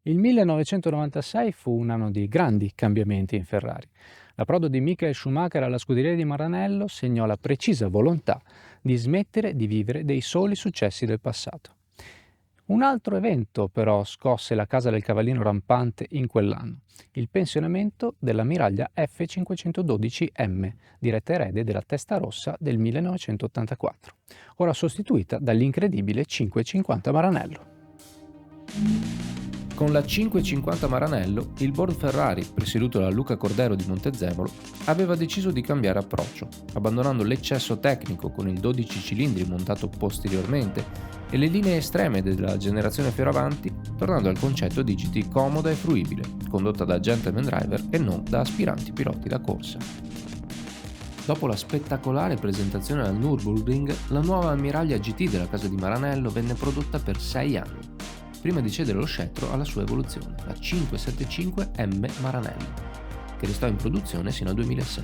Il 1996 fu un anno di grandi cambiamenti in Ferrari. L'approdo di Michael Schumacher alla scuderia di Maranello segnò la precisa volontà di smettere di vivere dei soli successi del passato. Un altro evento però scosse la casa del cavallino rampante in quell'anno, il pensionamento dell'ammiraglia F512M, diretta erede della Testa Rossa del 1984, ora sostituita dall'incredibile 550 Maranello. Con la 550 Maranello, il board Ferrari, presieduto da Luca Cordero di Montezemolo, aveva deciso di cambiare approccio, abbandonando l'eccesso tecnico con il 12 cilindri montato posteriormente e le linee estreme della generazione Fioravanti, tornando al concetto di GT comoda e fruibile, condotta da gentleman driver e non da aspiranti piloti da corsa. Dopo la spettacolare presentazione al Nürburgring, la nuova ammiraglia GT della casa di Maranello venne prodotta per 6 anni, prima di cedere lo scettro alla sua evoluzione, la 575M Maranello, che restò in produzione sino al 2006.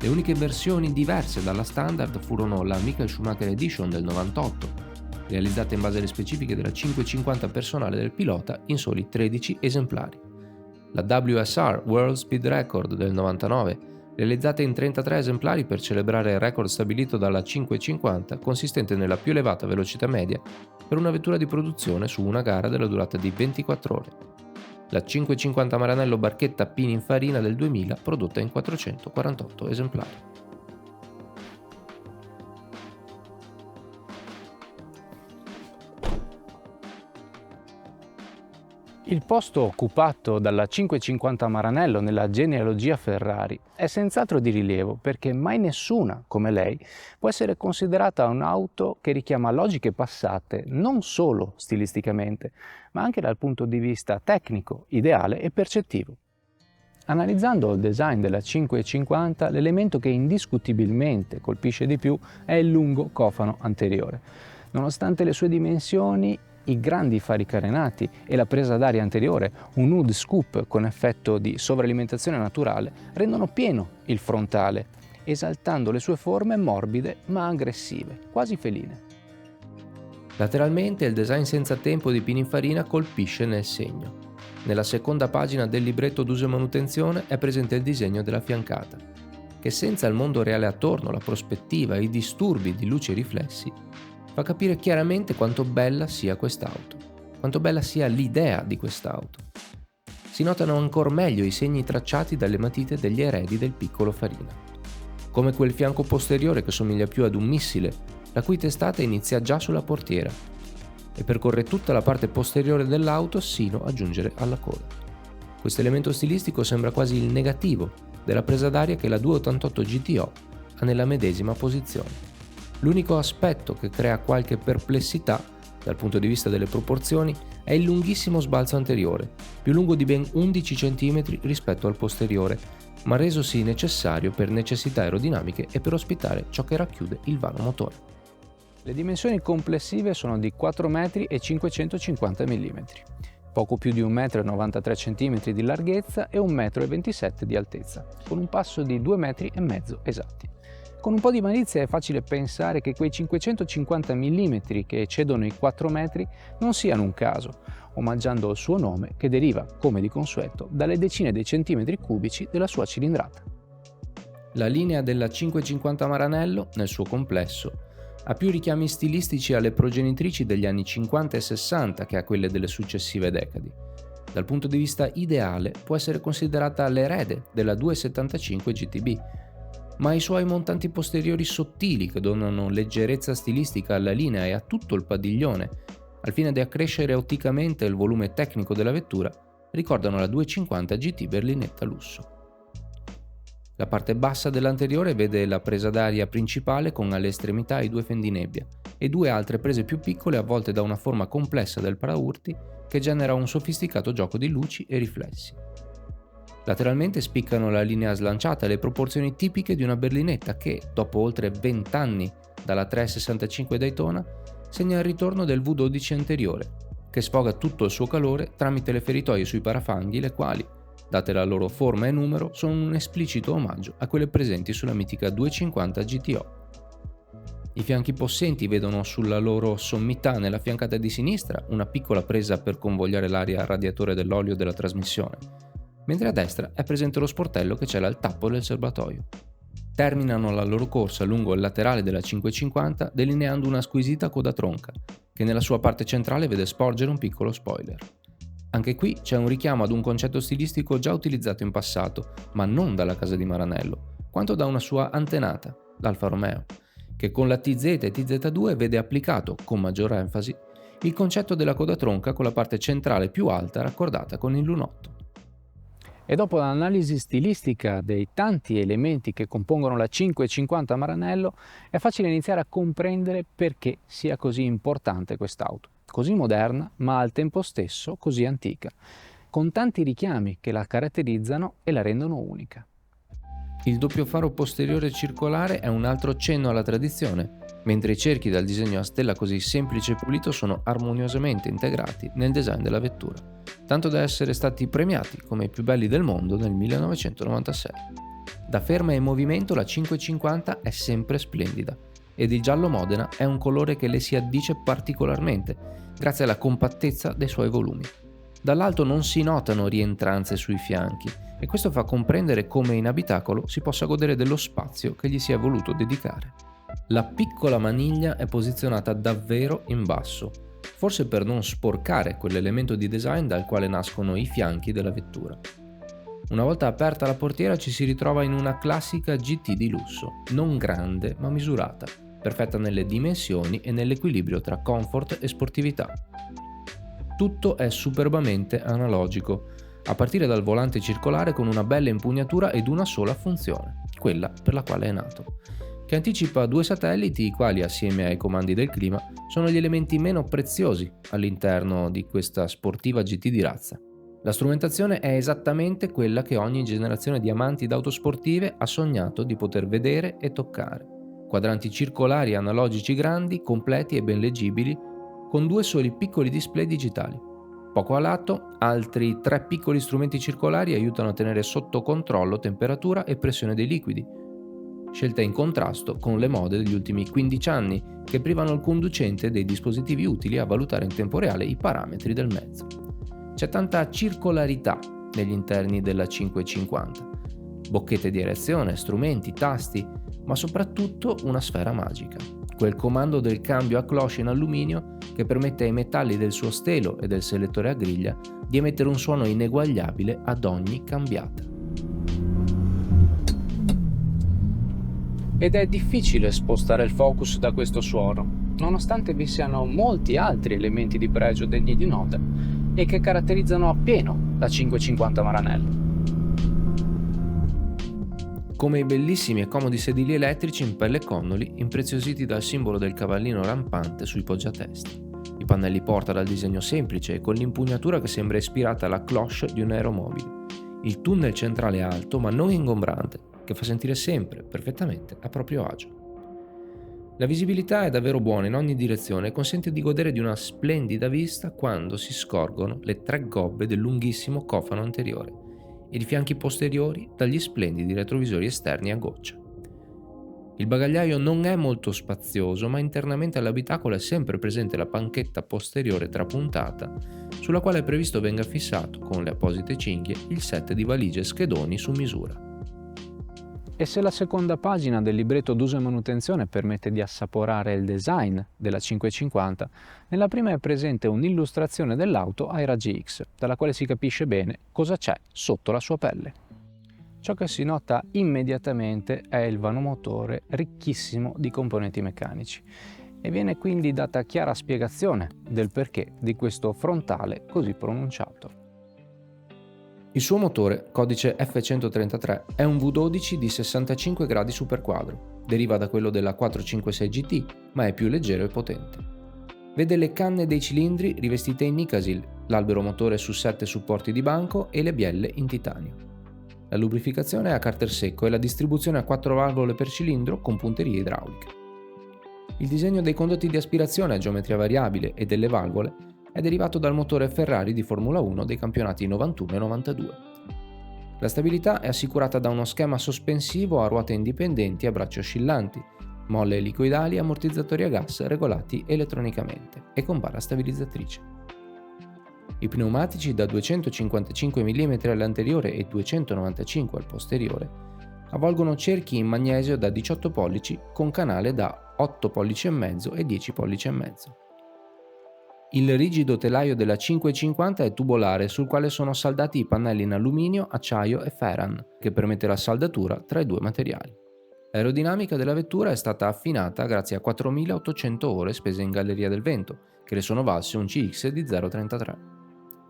Le uniche versioni diverse dalla standard furono la Michael Schumacher Edition del 98, realizzata in base alle specifiche della 550 personale del pilota in soli 13 esemplari, la WSR World Speed Record del 99, realizzata in 33 esemplari per celebrare il record stabilito dalla 550, consistente nella più elevata velocità media per una vettura di produzione su una gara della durata di 24 ore. La 550 Maranello barchetta Pininfarina del 2000, prodotta in 448 esemplari. Il posto occupato dalla 550 Maranello nella genealogia Ferrari è senz'altro di rilievo perché mai nessuna come lei può essere considerata un'auto che richiama logiche passate non solo stilisticamente, ma anche dal punto di vista tecnico, ideale e percettivo. Analizzando il design della 550, l'elemento che indiscutibilmente colpisce di più è il lungo cofano anteriore. Nonostante le sue dimensioni, i grandi fari carenati e la presa d'aria anteriore, un hood scoop con effetto di sovralimentazione naturale, rendono pieno il frontale, esaltando le sue forme morbide ma aggressive, quasi feline. Lateralmente il design senza tempo di Pininfarina colpisce nel segno. Nella seconda pagina del libretto d'uso e manutenzione è presente il disegno della fiancata, che senza il mondo reale attorno, la prospettiva e i disturbi di luci e riflessi, fa capire chiaramente quanto bella sia quest'auto, quanto bella sia l'idea di quest'auto. Si notano ancor meglio i segni tracciati dalle matite degli eredi del piccolo Farina, come quel fianco posteriore che somiglia più ad un missile, la cui testata inizia già sulla portiera e percorre tutta la parte posteriore dell'auto sino a giungere alla coda. Questo elemento stilistico sembra quasi il negativo della presa d'aria che la 288 GTO ha nella medesima posizione. L'unico aspetto che crea qualche perplessità dal punto di vista delle proporzioni è il lunghissimo sbalzo anteriore, più lungo di ben 11 cm rispetto al posteriore, ma resosi necessario per necessità aerodinamiche e per ospitare ciò che racchiude il vano motore. Le dimensioni complessive sono di 4 metri e 550 mm, poco più di 1,93 m di larghezza e 1,27 m di altezza, con un passo di 2,5 m esatti. Con un po' di malizia è facile pensare che quei 550 mm che eccedono i 4 metri non siano un caso, omaggiando il suo nome che deriva, come di consueto, dalle decine di centimetri cubici della sua cilindrata. La linea della 550 Maranello, nel suo complesso, ha più richiami stilistici alle progenitrici degli anni 50 e 60 che a quelle delle successive decadi. Dal punto di vista ideale può essere considerata l'erede della 275 GTB, ma i suoi montanti posteriori sottili che donano leggerezza stilistica alla linea e a tutto il padiglione, al fine di accrescere otticamente il volume tecnico della vettura, ricordano la 250 GT berlinetta lusso. La parte bassa dell'anteriore vede la presa d'aria principale con alle estremità i due fendinebbia e due altre prese più piccole avvolte da una forma complessa del paraurti che genera un sofisticato gioco di luci e riflessi. Lateralmente spiccano la linea slanciata e le proporzioni tipiche di una berlinetta che, dopo oltre 20 anni dalla 365 Daytona, segna il ritorno del V12 anteriore, che sfoga tutto il suo calore tramite le feritoie sui parafanghi, le quali, date la loro forma e numero, sono un esplicito omaggio a quelle presenti sulla mitica 250 GTO. I fianchi possenti vedono sulla loro sommità, nella fiancata di sinistra, una piccola presa per convogliare l'aria al radiatore dell'olio della trasmissione, mentre a destra è presente lo sportello che cela il tappo del serbatoio. Terminano la loro corsa lungo il laterale della 550 delineando una squisita coda tronca, che nella sua parte centrale vede sporgere un piccolo spoiler. Anche qui c'è un richiamo ad un concetto stilistico già utilizzato in passato, ma non dalla casa di Maranello, quanto da una sua antenata, l'Alfa Romeo, che con la TZ e TZ2 vede applicato, con maggior enfasi, il concetto della coda tronca con la parte centrale più alta raccordata con il lunotto. E dopo l'analisi stilistica dei tanti elementi che compongono la 550 Maranello, è facile iniziare a comprendere perché sia così importante quest'auto, così moderna ma al tempo stesso così antica, con tanti richiami che la caratterizzano e la rendono unica. Il doppio faro posteriore circolare è un altro cenno alla tradizione, mentre i cerchi dal disegno a stella così semplice e pulito sono armoniosamente integrati nel design della vettura, tanto da essere stati premiati come i più belli del mondo nel 1996. Da ferma e in movimento la 550 è sempre splendida ed il giallo Modena è un colore che le si addice particolarmente grazie alla compattezza dei suoi volumi. Dall'alto non si notano rientranze sui fianchi e questo fa comprendere come in abitacolo si possa godere dello spazio che gli si è voluto dedicare. La piccola maniglia è posizionata davvero in basso, forse per non sporcare quell'elemento di design dal quale nascono i fianchi della vettura. Una volta aperta la portiera ci si ritrova in una classica GT di lusso, non grande ma misurata, perfetta nelle dimensioni e nell'equilibrio tra comfort e sportività. Tutto è superbamente analogico, a partire dal volante circolare con una bella impugnatura ed una sola funzione, quella per la quale è nato, che anticipa due satelliti i quali, assieme ai comandi del clima, sono gli elementi meno preziosi all'interno di questa sportiva GT di razza. La strumentazione è esattamente quella che ogni generazione di amanti d'auto sportive ha sognato di poter vedere e toccare. Quadranti circolari analogici grandi, completi e ben leggibili, con due soli piccoli display digitali. Poco a lato, altri 3 piccoli strumenti circolari aiutano a tenere sotto controllo temperatura e pressione dei liquidi, scelta in contrasto con le mode degli ultimi 15 anni che privano il conducente dei dispositivi utili a valutare in tempo reale i parametri del mezzo. C'è tanta circolarità negli interni della 550, bocchette di aerazione, strumenti, tasti, ma soprattutto una sfera magica, quel comando del cambio a cloche in alluminio che permette ai metalli del suo stelo e del selettore a griglia di emettere un suono ineguagliabile ad ogni cambiata. Ed è difficile spostare il focus da questo suono, nonostante vi siano molti altri elementi di pregio degni di nota e che caratterizzano appieno la 550 Maranello. Come i bellissimi e comodi sedili elettrici in pelle e connoli impreziositi dal simbolo del cavallino rampante sui poggiatesti, i pannelli porta dal disegno semplice e con l'impugnatura che sembra ispirata alla cloche di un aeromobile, il tunnel centrale alto ma non ingombrante, che fa sentire sempre perfettamente a proprio agio. La visibilità è davvero buona in ogni direzione e consente di godere di una splendida vista quando si scorgono le 3 gobbe del lunghissimo cofano anteriore e i fianchi posteriori dagli splendidi retrovisori esterni a goccia. Il bagagliaio non è molto spazioso, ma internamente all'abitacolo è sempre presente la panchetta posteriore trapuntata, sulla quale è previsto venga fissato, con le apposite cinghie, il set di valigie e schedoni su misura. E se la seconda pagina del libretto d'uso e manutenzione permette di assaporare il design della 550, nella prima è presente un'illustrazione dell'auto ai raggi X, dalla quale si capisce bene cosa c'è sotto la sua pelle. Ciò che si nota immediatamente è il vanomotore ricchissimo di componenti meccanici e viene quindi data chiara spiegazione del perché di questo frontale così pronunciato. Il suo motore, codice F133, è un V12 di 65 gradi superquadro, deriva da quello della 456 GT, ma è più leggero e potente. Vede le canne dei cilindri rivestite in Nicasil, l'albero motore su 7 supporti di banco e le bielle in titanio. La lubrificazione è a carter secco e la distribuzione a 4 valvole per cilindro con punterie idrauliche. Il disegno dei condotti di aspirazione a geometria variabile e delle valvole è derivato dal motore Ferrari di Formula 1 dei campionati 91 e 92. La stabilità è assicurata da uno schema sospensivo a ruote indipendenti a bracci oscillanti, molle elicoidali e ammortizzatori a gas regolati elettronicamente e con barra stabilizzatrice. I pneumatici da 255 mm all'anteriore e 295 al posteriore avvolgono cerchi in magnesio da 18 pollici con canale da 8 pollici e mezzo e 10 pollici e mezzo. Il rigido telaio della 550 è tubolare, sul quale sono saldati i pannelli in alluminio, acciaio e ferran, che permette la saldatura tra i due materiali. L'aerodinamica della vettura è stata affinata grazie a 4.800 ore spese in galleria del vento, che le sono valse un CX di 0,33.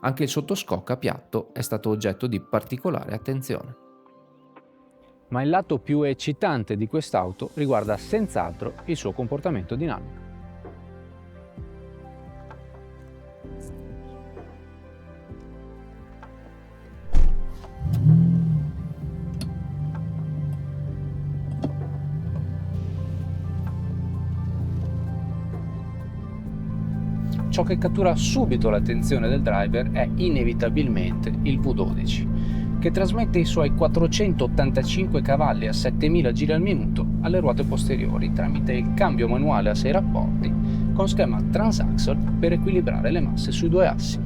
Anche il sottoscocca piatto è stato oggetto di particolare attenzione. Ma il lato più eccitante di quest'auto riguarda senz'altro il suo comportamento dinamico. Ciò che cattura subito l'attenzione del driver è inevitabilmente il V12, che trasmette i suoi 485 cavalli a 7000 giri al minuto alle ruote posteriori tramite il cambio manuale a 6 rapporti con schema transaxle per equilibrare le masse sui due assi.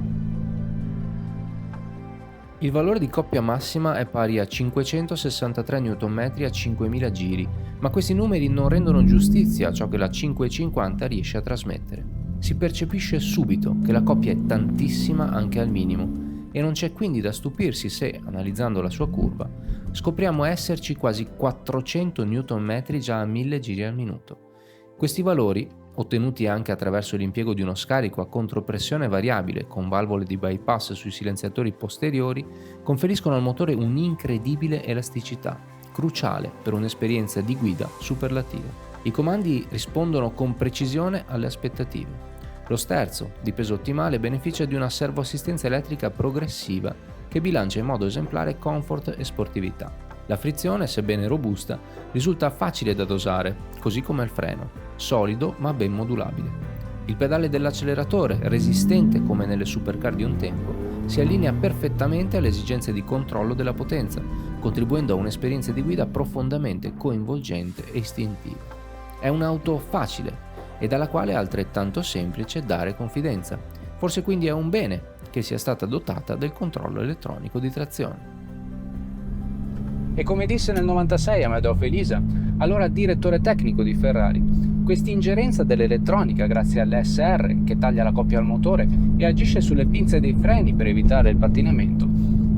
Il valore di coppia massima è pari a 563 Nm a 5000 giri, ma questi numeri non rendono giustizia a ciò che la 550 riesce a trasmettere. Si percepisce subito che la coppia è tantissima anche al minimo e non c'è quindi da stupirsi se, analizzando la sua curva, scopriamo esserci quasi 400 Nm già a 1000 giri al minuto. Questi valori, ottenuti anche attraverso l'impiego di uno scarico a contropressione variabile con valvole di bypass sui silenziatori posteriori, conferiscono al motore un'incredibile elasticità, cruciale per un'esperienza di guida superlativa. I comandi rispondono con precisione alle aspettative. Lo sterzo, di peso ottimale, beneficia di una servoassistenza elettrica progressiva che bilancia in modo esemplare comfort e sportività. La frizione, sebbene robusta, risulta facile da dosare, così come il freno, solido ma ben modulabile. Il pedale dell'acceleratore, resistente come nelle supercar di un tempo, si allinea perfettamente alle esigenze di controllo della potenza, contribuendo a un'esperienza di guida profondamente coinvolgente e istintiva. È un'auto facile e dalla quale è altrettanto semplice dare confidenza. Forse quindi è un bene che sia stata dotata del controllo elettronico di trazione. E come disse nel 96 Amedeo Felisa, allora direttore tecnico di Ferrari, quest'ingerenza dell'elettronica grazie all'ESR che taglia la coppia al motore e agisce sulle pinze dei freni per evitare il pattinamento,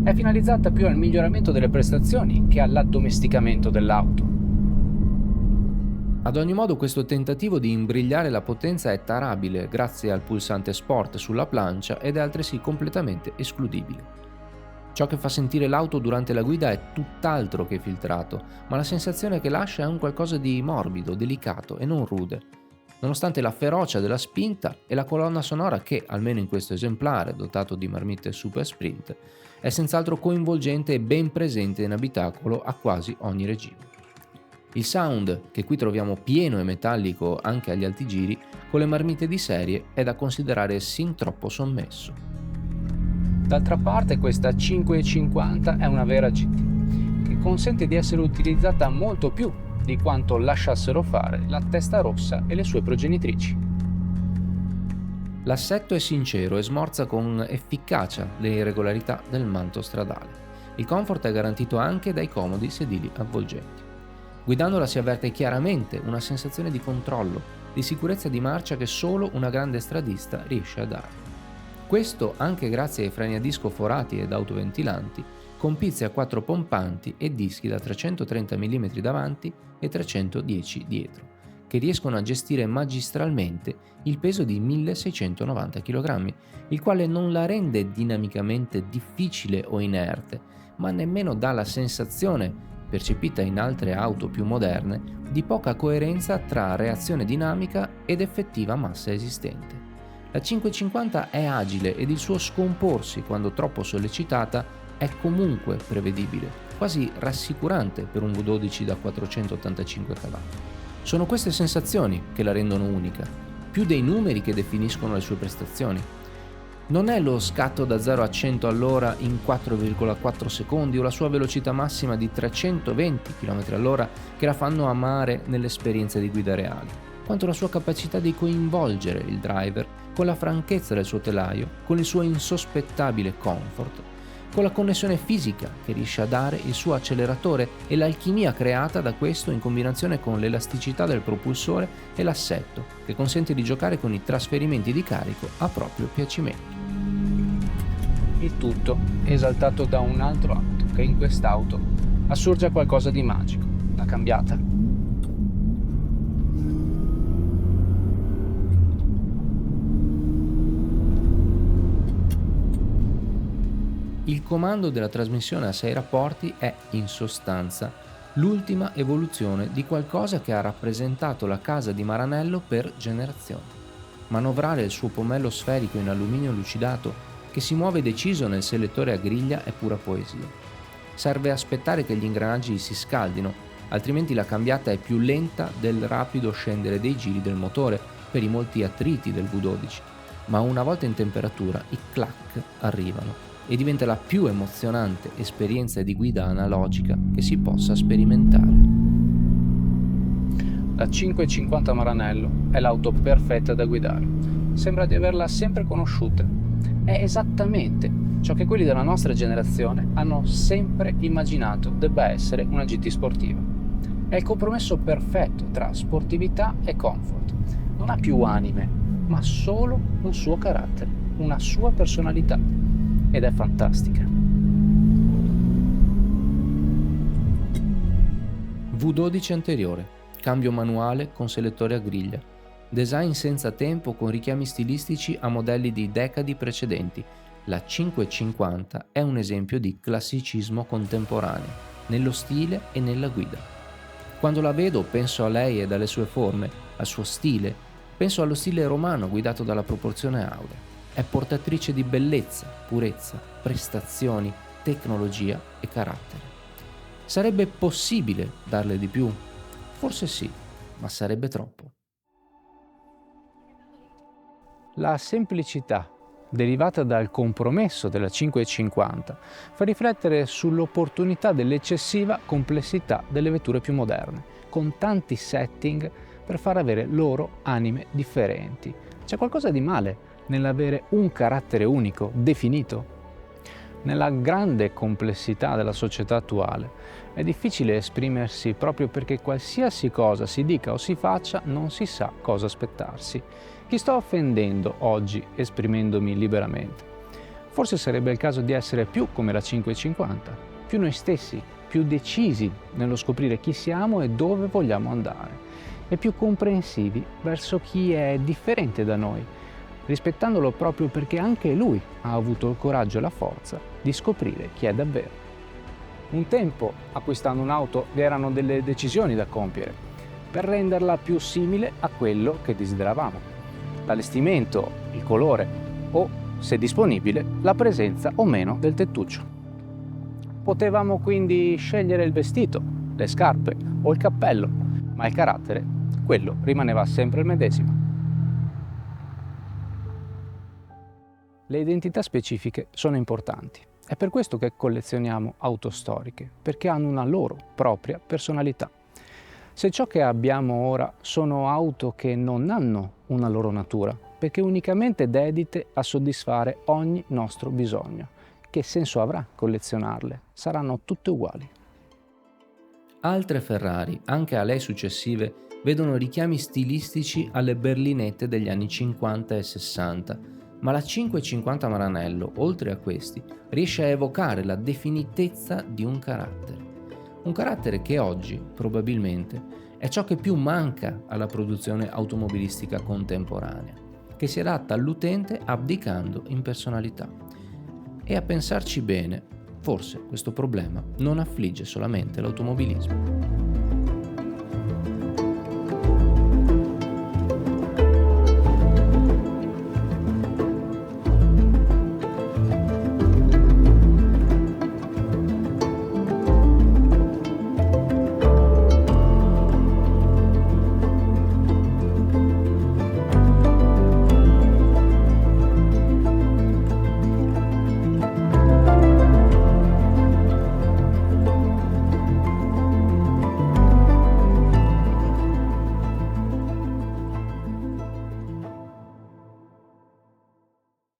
è finalizzata più al miglioramento delle prestazioni che all'addomesticamento dell'auto. Ad ogni modo, questo tentativo di imbrigliare la potenza è tarabile grazie al pulsante Sport sulla plancia ed è altresì completamente escludibile. Ciò che fa sentire l'auto durante la guida è tutt'altro che filtrato, ma la sensazione che lascia è un qualcosa di morbido, delicato e non rude. Nonostante la ferocia della spinta e la colonna sonora che, almeno in questo esemplare dotato di marmitte Super Sprint, è senz'altro coinvolgente e ben presente in abitacolo a quasi ogni regime. Il sound, che qui troviamo pieno e metallico anche agli alti giri, con le marmite di serie è da considerare sin troppo sommesso. D'altra parte questa 550 è una vera GT, che consente di essere utilizzata molto più di quanto lasciassero fare la Testarossa e le sue progenitrici. L'assetto è sincero e smorza con efficacia le irregolarità del manto stradale. Il comfort è garantito anche dai comodi sedili avvolgenti. Guidandola si avverte chiaramente una sensazione di controllo, di sicurezza di marcia che solo una grande stradista riesce a dare. Questo anche grazie ai freni a disco forati ed autoventilanti, con pizze a 4 pompanti e dischi da 330 mm davanti e 310 dietro, che riescono a gestire magistralmente il peso di 1690 kg, il quale non la rende dinamicamente difficile o inerte, ma nemmeno dà la sensazione, percepita in altre auto più moderne, di poca coerenza tra reazione dinamica ed effettiva massa esistente. La 550 è agile ed il suo scomporsi, quando troppo sollecitata, è comunque prevedibile, quasi rassicurante per un V12 da 485 cavalli. Sono queste sensazioni che la rendono unica, più dei numeri che definiscono le sue prestazioni. Non è lo scatto da 0 a 100 all'ora in 4,4 secondi o la sua velocità massima di 320 km/h che la fanno amare nell'esperienza di guida reale, quanto la sua capacità di coinvolgere il driver con la franchezza del suo telaio, con il suo insospettabile comfort, con la connessione fisica che riesce a dare il suo acceleratore e l'alchimia creata da questo in combinazione con l'elasticità del propulsore e l'assetto che consente di giocare con i trasferimenti di carico a proprio piacimento. Il tutto esaltato da un altro atto che in quest'auto assurge qualcosa di magico, la cambiata. Il comando della trasmissione a 6 rapporti è, in sostanza, l'ultima evoluzione di qualcosa che ha rappresentato la casa di Maranello per generazioni. Manovrare il suo pomello sferico in alluminio lucidato che si muove deciso nel selettore a griglia è pura poesia. Serve aspettare che gli ingranaggi si scaldino, altrimenti la cambiata è più lenta del rapido scendere dei giri del motore per i molti attriti del V12, ma una volta in temperatura i clac arrivano e diventa la più emozionante esperienza di guida analogica che si possa sperimentare. La 550 Maranello è l'auto perfetta da guidare. Sembra di averla sempre conosciuta. È esattamente ciò che quelli della nostra generazione hanno sempre immaginato debba essere una GT sportiva. È il compromesso perfetto tra sportività e comfort. Non ha più anime, ma solo un suo carattere, una sua personalità. Ed è fantastica. V12 anteriore, cambio manuale con selettore a griglia, design senza tempo con richiami stilistici a modelli di decadi precedenti. La 550 è un esempio di classicismo contemporaneo, nello stile e nella guida. Quando la vedo penso a lei e alle sue forme, al suo stile, penso allo stile romano guidato dalla proporzione aurea. È portatrice di bellezza, purezza, prestazioni, tecnologia e carattere. Sarebbe possibile darle di più? Forse sì, ma sarebbe troppo. La semplicità derivata dal compromesso della 550 fa riflettere sull'opportunità dell'eccessiva complessità delle vetture più moderne, con tanti setting per far avere loro anime differenti. C'è qualcosa di male nell'avere un carattere unico, definito? Nella grande complessità della società attuale è difficile esprimersi proprio perché qualsiasi cosa si dica o si faccia non si sa cosa aspettarsi. Chi sto offendendo oggi esprimendomi liberamente? Forse sarebbe il caso di essere più come la 550, più noi stessi, più decisi nello scoprire chi siamo e dove vogliamo andare, e più comprensivi verso chi è differente da noi, rispettandolo proprio perché anche lui ha avuto il coraggio e la forza di scoprire chi è davvero. Un tempo, acquistando un'auto, vi erano delle decisioni da compiere per renderla più simile a quello che desideravamo. L'allestimento, il colore o, se disponibile, la presenza o meno del tettuccio. Potevamo quindi scegliere il vestito, le scarpe o il cappello, ma il carattere, quello rimaneva sempre il medesimo. Le identità specifiche sono importanti. È per questo che collezioniamo auto storiche, perché hanno una loro propria personalità. Se ciò che abbiamo ora sono auto che non hanno una loro natura, perché unicamente dedite a soddisfare ogni nostro bisogno, che senso avrà collezionarle? Saranno tutte uguali. Altre Ferrari, anche a lei successive, vedono richiami stilistici alle berlinette degli anni 50 e 60, ma la 550 Maranello, oltre a questi, riesce a evocare la definitezza di un carattere. Un carattere che oggi, probabilmente, è ciò che più manca alla produzione automobilistica contemporanea, che si adatta all'utente abdicando in personalità. E a pensarci bene, forse questo problema non affligge solamente l'automobilismo.